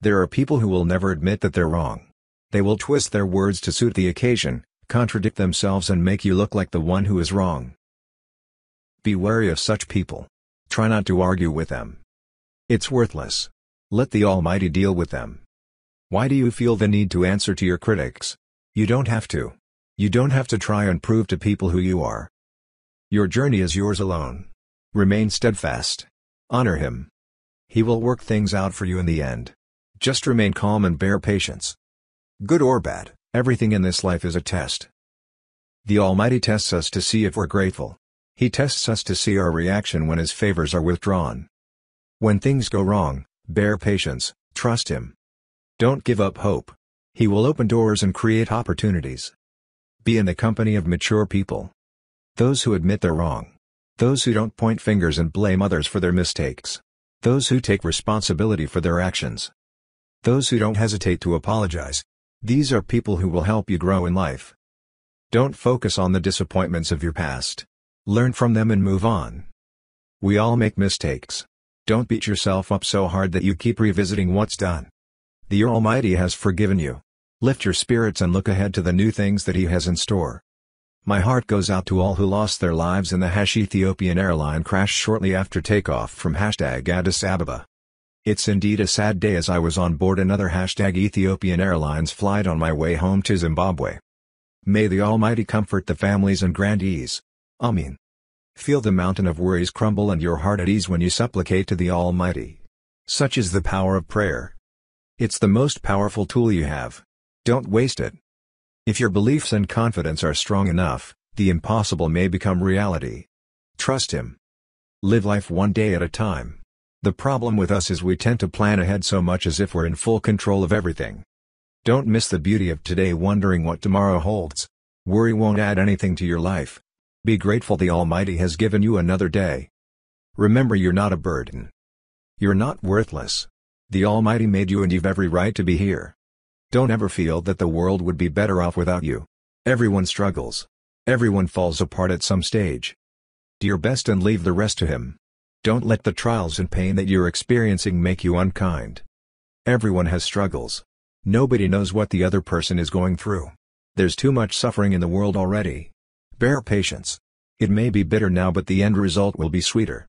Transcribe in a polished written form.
There are people who will never admit that they're wrong. They will twist their words to suit the occasion, contradict themselves and make you look like the one who is wrong. Be wary of such people. Try not to argue with them. It's worthless. Let the Almighty deal with them. Why do you feel the need to answer to your critics? You don't have to. You don't have to try and prove to people who you are. Your journey is yours alone. Remain steadfast. Honor Him. He will work things out for you in the end. Just remain calm and bear patience. Good or bad, everything in this life is a test. The Almighty tests us to see if we're grateful. He tests us to see our reaction when His favors are withdrawn. When things go wrong, bear patience, trust Him. Don't give up hope. He will open doors and create opportunities. Be in the company of mature people. Those who admit they're wrong. Those who don't point fingers and blame others for their mistakes. Those who take responsibility for their actions. Those who don't hesitate to apologize. These are people who will help you grow in life. Don't focus on the disappointments of your past. Learn from them and move on. We all make mistakes. Don't beat yourself up so hard that you keep revisiting what's done. The Almighty has forgiven you. Lift your spirits and look ahead to the new things that He has in store. My heart goes out to all who lost their lives in the Ethiopian airline crash shortly after takeoff from Addis Ababa. It's indeed a sad day as I was on board another Ethiopian Airlines flight on my way home to Zimbabwe. May the Almighty comfort the families and grant ease. Amen. Feel the mountain of worries crumble and your heart at ease when you supplicate to the Almighty. Such is the power of prayer. It's the most powerful tool you have. Don't waste it. If your beliefs and confidence are strong enough, the impossible may become reality. Trust Him. Live life one day at a time. The problem with us is we tend to plan ahead so much as if we're in full control of everything. Don't miss the beauty of today wondering what tomorrow holds. Worry won't add anything to your life. Be grateful the Almighty has given you another day. Remember, you're not a burden. You're not worthless. The Almighty made you and you've every right to be here. Don't ever feel that the world would be better off without you. Everyone struggles. Everyone falls apart at some stage. Do your best and leave the rest to Him. Don't let the trials and pain that you're experiencing make you unkind. Everyone has struggles. Nobody knows what the other person is going through. There's too much suffering in the world already. Bear patience. It may be bitter now, but the end result will be sweeter.